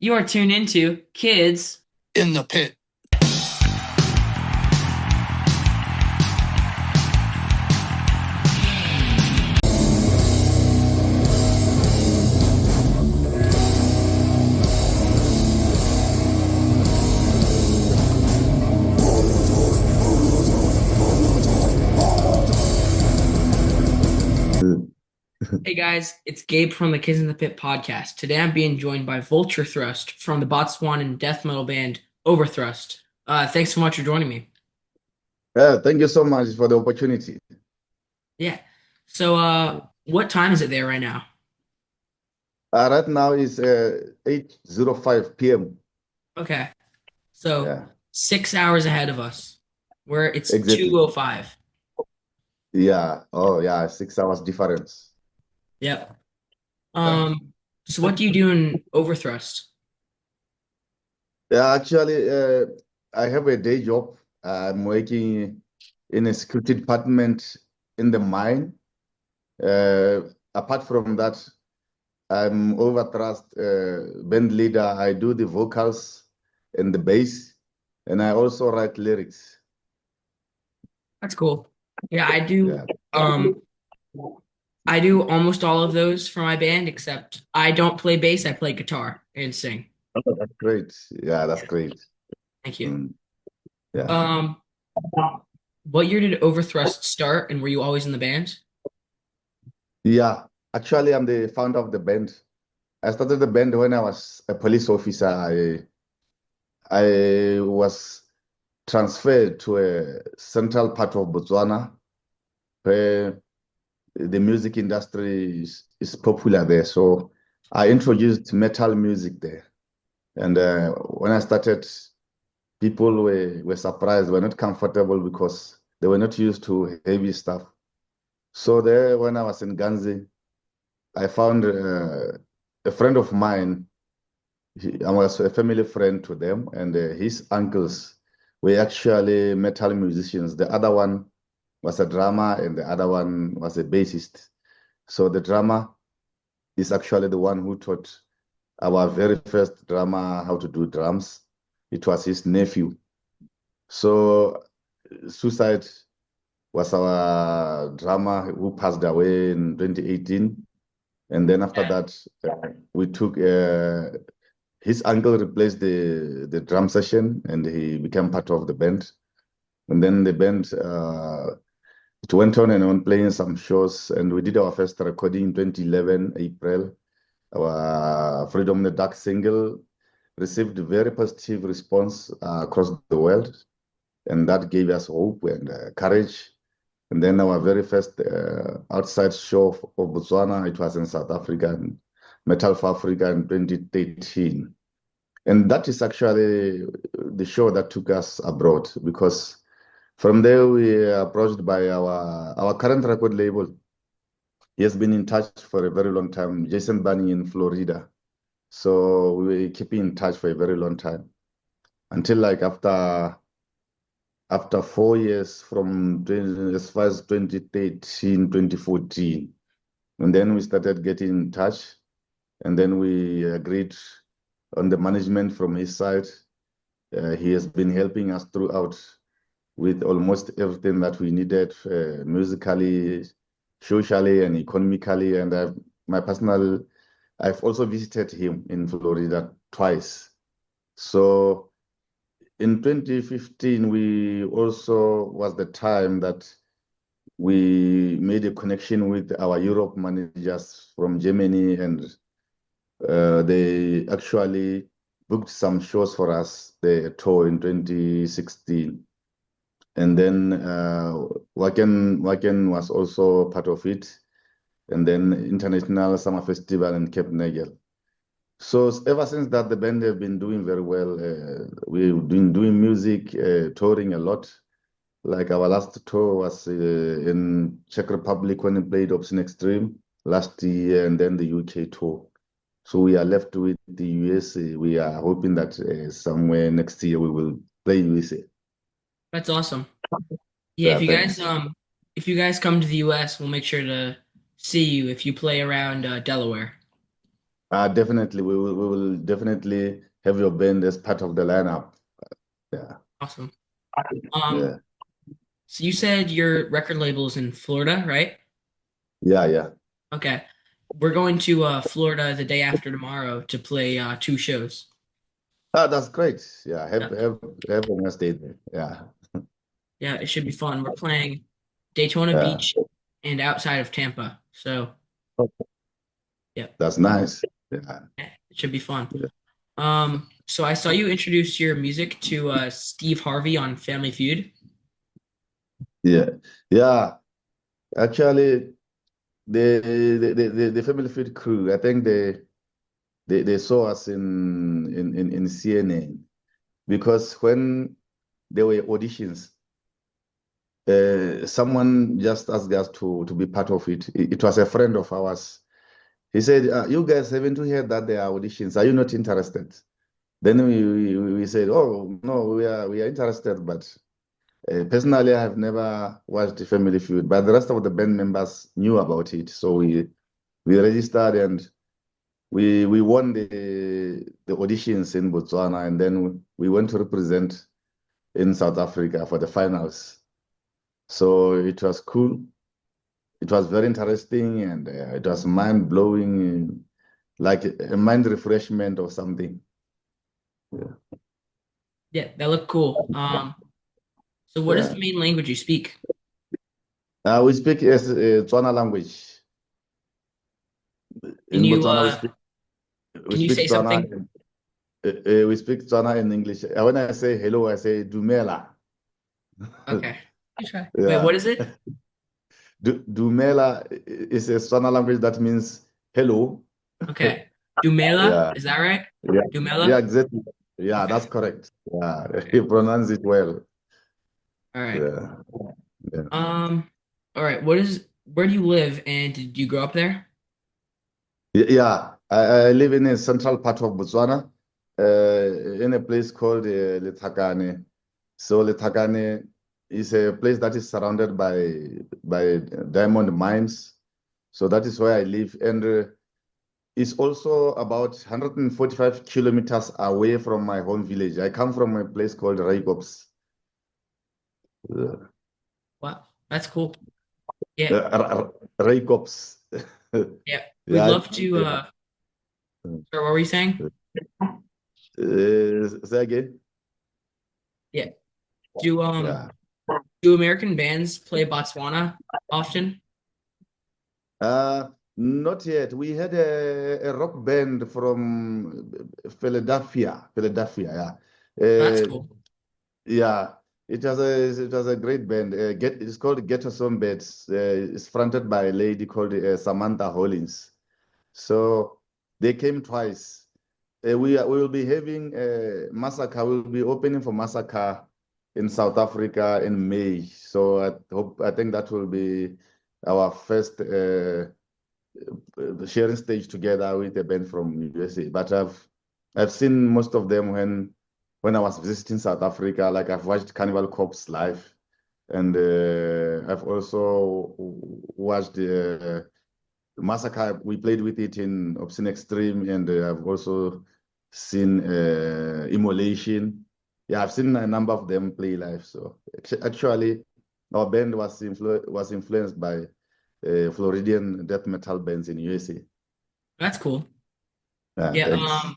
You are tuned into Kids. In the pit. Hey guys, it's Gabe from the Kids in the Pit podcast. Today I'm being joined by Vulture Thrust from the Botswanan death metal band Overthrust. Thanks so much for joining me. Thank you so much for the opportunity. Yeah. So, what time is it there right now? Right now is 8:05 p.m. Okay. So, Yeah, 6 hours ahead of us. Where it's exactly. 2:05. Yeah. Oh, yeah. 6 hours difference. Yep. Yeah. So what do you do in Overthrust? Yeah. Actually, I have a day job. I'm working in a security department in the mine. Uh, Apart from that, I'm Overthrust band leader. I do the vocals and the bass, and I also write lyrics. That's cool. Yeah, I do Yeah. I do almost all of those for my band, except I don't play bass, I play guitar and sing. Oh, that's great. Yeah, that's great. Thank you. Mm, yeah. Um, what year did Overthrust start, and were you always in the band? Yeah. Actually, I'm the founder of the band. I started the band when I was a police officer. I was transferred to a central part of Botswana where the music industry is popular there. So I introduced metal music there. And when I started, people were surprised, were not comfortable because they were not used to heavy stuff. So there, when I was in Ganzi, I found a friend of mine. I was a family friend to them, and his uncles were actually metal musicians. The other one was a drummer, and the other one was a bassist. So the drummer is actually the one who taught our very first drummer how to do drums. It was his nephew. So Suicide was our drummer who passed away in 2018. And then after Yeah. that, we took his uncle replaced the drum session, and he became part of the band. And then the band it went on and on playing some shows, and we did our first recording in 2011 April. Our Freedom in the Dark single received very positive response across the world, and that gave us hope and courage. And then our very first outside show of Botswana, it was in South Africa, Metal for Africa in 2013. And that is actually the show that took us abroad, because from there we were approached by our current record label. He has been in touch for a very long time, Jason Bunny in Florida. So we keep in touch for a very long time until like after 4 years from as far as 2013, 2014. And then we started getting in touch, and then we agreed on the management from his side. He has been helping us throughout with almost everything that we needed musically, socially, and economically. And I've also visited him in Florida twice. So in 2015, we also was the time that we made a connection with our Europe managers from Germany, and they actually booked some shows for us, the tour in 2016. And then Wacken was also part of it, and then International Summer Festival in Cape Nagel. So ever since that, the band have been doing very well. We've been doing music, touring a lot. Like our last tour was in Czech Republic when we played Obscene Extreme last year, and then the UK tour. So we are left with the USA. We are hoping that somewhere next year we will play USA. That's awesome. Yeah, Yeah, thanks. if you guys come to the US, we'll make sure to see you if you play around Delaware. Definitely, we will definitely have your band as part of the lineup. Yeah, Awesome. Um, yeah, so you said your record label is in Florida, right? yeah. Okay. We're going to Florida the day after tomorrow to play two shows. That's great. Yeah, Yeah. have a nice day there. Yeah, Yeah, it should be fun. We're playing Daytona yeah. Beach and outside of Tampa. So, yeah, That's nice. Yeah, it should be fun. yeah, So I saw you introduce your music to Steve Harvey on Family Feud. yeah. Yeah. Actually, the Family Feud crew, I think they saw us in CNN because when there were auditions, someone just asked us to be part of it. It was a friend of ours. He said, "You guys haven't heard that there are auditions. Are you not interested?" Then we said, "Oh no, we are interested, but personally, I have never watched the Family Feud, but the rest of the band members knew about it, so we registered and we won the auditions in Botswana, and then we went to represent in South Africa for the finals. So it was cool. It was very interesting, and it was mind blowing, like a mind refreshment or something. Yeah. Yeah, that looked cool. So what is Yeah. the main language you speak? We speak Tswana language. Can In you Botswana, we can you speak say Tswana. something? We speak Tswana in English. When I say hello, I say Dumela. Okay. You try. Wait, Yeah. what is it? Dumela is a Tswana language that means hello. Okay. Dumela, Yeah. is that right? Yeah. Yeah, Dumela? exactly. Yeah, Okay. that's correct. Yeah, Okay. you pronounce it well. All right. Yeah. Yeah. All right. Where do you live and did you grow up there? Yeah. I live in a central part of Botswana, in a place called Lethakane. So Lethakane is a place that is surrounded by diamond mines. So that is where I live, and it's also about 145 kilometers away from my home village. I come from a place called Raikops. Uh, Wow. That's cool. Yeah. Raikops. Yeah. We'd Yeah. love to sorry, what were you saying? Say again. Yeah. Do Yeah. do American bands play Botswana often? Uh, Not yet. We had a rock band from Philadelphia. Philadelphia, yeah. That's cool. Yeah, it was a great band. It's called Ghetto Beds. It's fronted by a lady called Samantha Hollins. So they came twice. We will be having Mosaka. We'll be opening for Mosaka in South Africa in May. So I think that will be our first sharing stage together with a band from USA. But I've seen most of them when I was visiting South Africa. Like I've watched Carnival Corpse live, and I've also watched Massacre. We played with it in Obscene Extreme, and I've also seen Immolation. Yeah, I've seen a number of them play live. So actually, our band was influenced by Floridian death metal bands in USA. That's cool. Yeah, Yeah, thanks.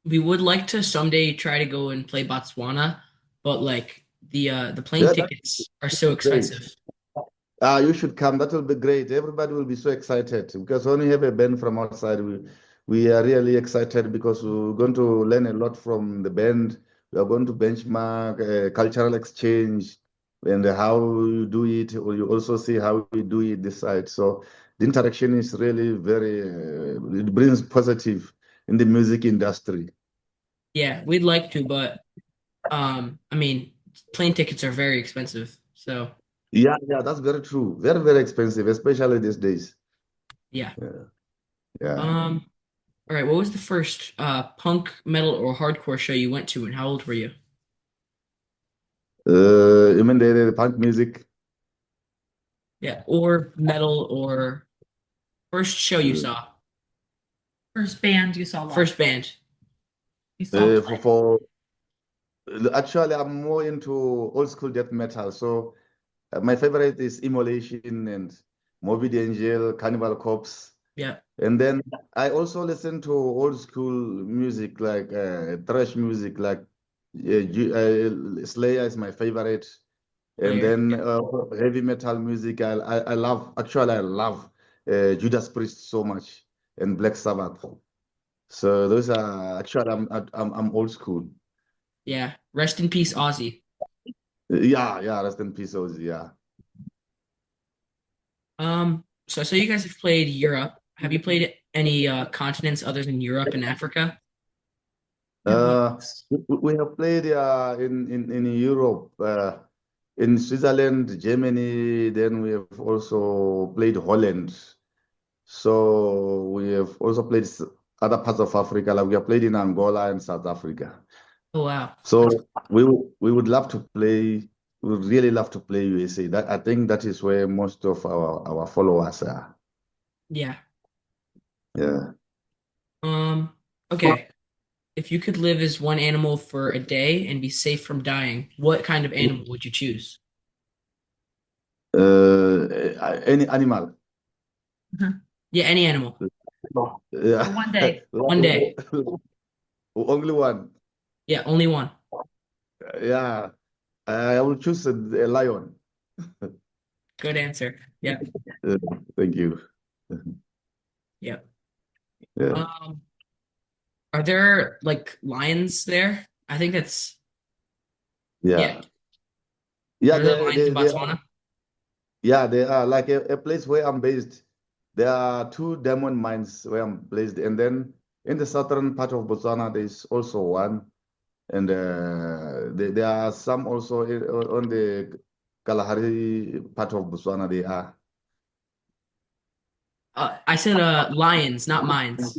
we would like to someday try to go and play Botswana, but like the plane Yeah, that's tickets are so great. expensive. You should come. That will be great. Everybody will be so excited because when we have a band from outside, we are really excited because we're going to learn a lot from the band. We are going to benchmark cultural exchange and how you do it, or you also see how we do it this side. So the interaction is really very, it brings positive in the music industry. Yeah, we'd like to, but I mean, plane tickets are very expensive. So, Yeah, that's very true. Very, very expensive, especially these days. yeah. Yeah, yeah. Um, all right, what was the first punk, metal, or hardcore show you went to and how old were you? You mean the punk music? Yeah, or metal or first show you Uh, saw. First band you saw live. First band. You saw play. Actually, I'm more into old school death metal. So my favorite is Immolation and Morbid Angel, Cannibal Corpse. Yeah. And then I also listen to old school music like thrash music, like Slayer is my favorite. And Player. then Yeah. heavy metal music. I love, actually, I love Judas Priest so much and Black Sabbath. So those are actually, I'm old school. Yeah. Rest in peace, Ozzy. Yeah, yeah, rest in peace, Ozzy, yeah. So I saw you guys have played Europe. Have you played any continents other than Europe and Africa? Uh, we have played in Europe, in Switzerland, Germany. Then we have also played Holland. So we have also played other parts of Africa, like we have played in Angola and South Africa. Oh wow. So That's we would love to play. We would really love to play USA. That I think that is where most of our followers are. yeah. Yeah. Um, okay. If you could live as one animal for a day and be safe from dying, what kind of animal would you choose? Any animal. Mhm. Yeah, any animal. Yeah. For one day. One day. Only one. Yeah, only one. Yeah. I will choose a lion. Good answer. Yeah. Uh, Thank you. Yeah. Yeah. Um, are there like lions there? I think that's yeah. Yeah. Yeah, Are there lions in they are. Botswana? Yeah, they are like a place where I'm based. There are two diamond mines where I'm placed, and then in the southern part of Botswana, there's also one, and there are some also on the Kalahari part of Botswana. They are. I said lions, not mines.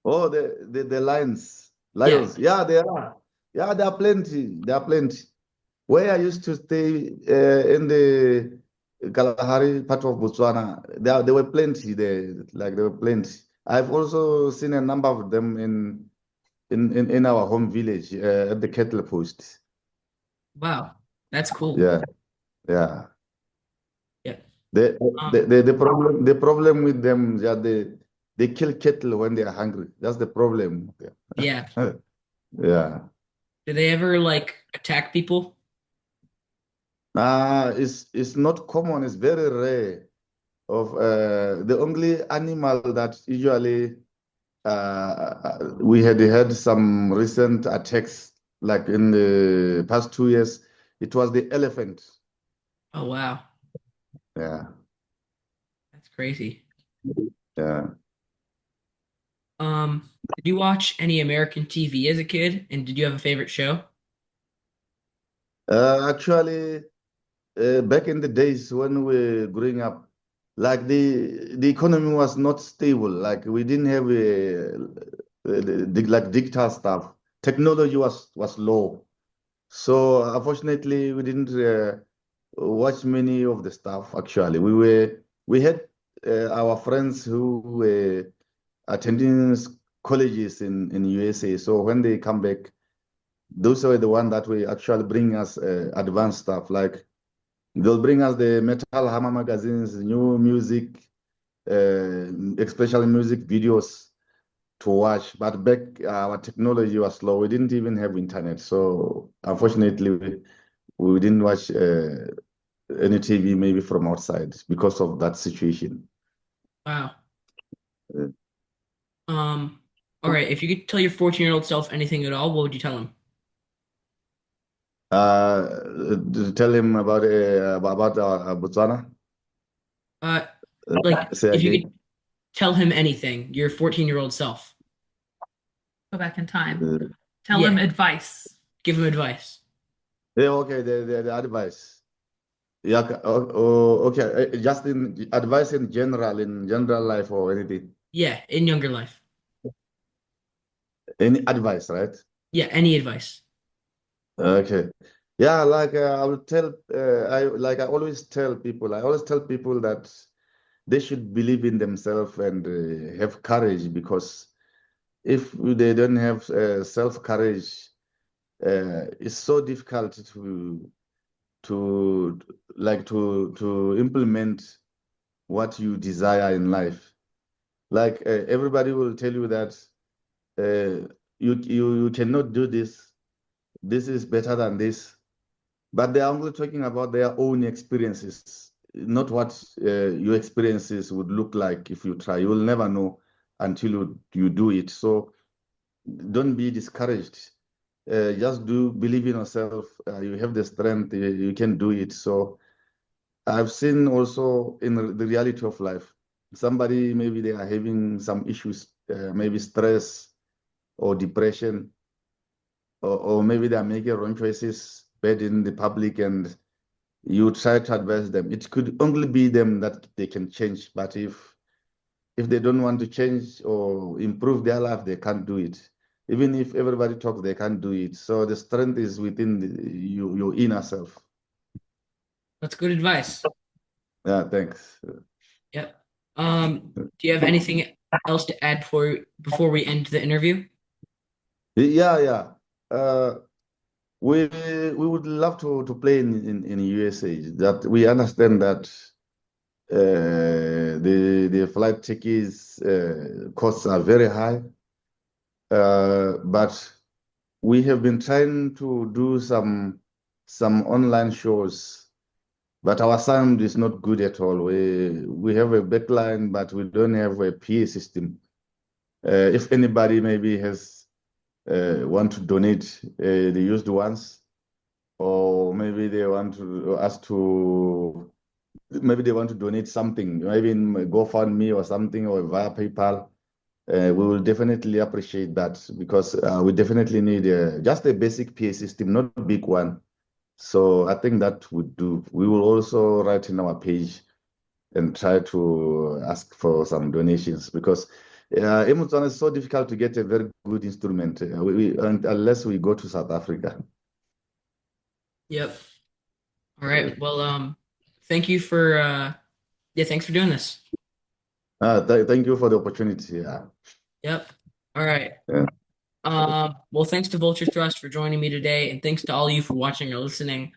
Oh, the lions, Yeah. lions. Yeah, they are. Yeah, there are plenty. There are plenty. Where I used to stay in the Kalahari part of Botswana, there were plenty there. Like there were plenty. I've also seen a number of them in our home village at the cattle post. Wow. That's cool. Yeah, yeah. Yeah. The, Um, the problem with them, yeah, they kill cattle when they are hungry. That's the problem. yeah. Yeah. Yeah. Do they ever like attack people? It's not common. It's very rare. Of the only animal that usually we had some recent attacks, like in the past 2 years. It was the elephant. Oh wow. Yeah, That's crazy. yeah. Did you watch any American TV as a kid? And did you have a favorite show? Actually, back in the days when we were growing up, like the economy was not stable. Like we didn't have like digital stuff. Technology was low. So unfortunately, we didn't watch many of the stuff. Actually, we had our friends who were attending colleges in USA. So when they come back, those were the one that will actually bring us advanced stuff. Like they'll bring us the Metal Hammer magazines, new music, especially music videos to watch. But back, our technology was slow. We didn't even have internet. So unfortunately, we didn't watch any TV maybe from outside because of that situation. Wow. Uh, Um, all right. If you could tell your 14-year-old self anything at all, what would you tell him? to tell him about Botswana. Uh, like Say if you again. could tell him anything, your 14-year-old self. Go back in time. Uh, Tell him Yeah. advice. Give him advice. yeah, okay, the advice. Yeah, okay. Just in advice in general life or anything. Yeah, in younger life. Any advice, right? Yeah, any advice. Okay. Yeah, like I will tell, I always tell people, I always tell people that they should believe in themselves and have courage because if they don't have self-courage, it's so difficult to to implement what you desire in life. Like everybody will tell you that you cannot do this. This is better than this. But they are only talking about their own experiences, not what your experiences would look like if you try. You will never know until you do it. So don't be discouraged. Just believe in yourself. You have the strength, you can do it. So I've seen also in the reality of life, somebody maybe they are having some issues, maybe stress or depression, or maybe they are making wrong choices, bad in the public, and you try to advise them. It could only be them that they can change, but if they don't want to change or improve their life, they can't do it. Even if everybody talks, they can't do it. So the strength is within your inner self. That's good advice. Yeah, thanks. Yep. Do you have anything else to add before we end the interview? Yeah, yeah. We would love to play in USA. That we understand that the flight tickets costs are very high, but we have been trying to do some online shows, but our sound is not good at all. We have a backline, but we don't have a PA system. If anybody maybe has want to donate the used ones, or maybe they want us to maybe they want to donate something, maybe in GoFundMe or something, or via PayPal. We will definitely appreciate that because we definitely need just a basic PA system, not a big one. So I think that would do. We will also write in our page and try to ask for some donations because in Botswana is so difficult to get a very good instrument unless we go to South Africa. Yep. All right. Well, thank you for yeah, thanks for doing this. Thank you for the opportunity. Yeah. Yep. All right. Yeah. Well, thanks to Vulture Thrust for joining me today, and thanks to all of you for watching or listening.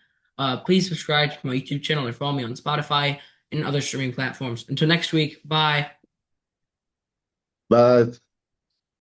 Please subscribe to my YouTube channel or follow me on Spotify and other streaming platforms. Until next week, bye. But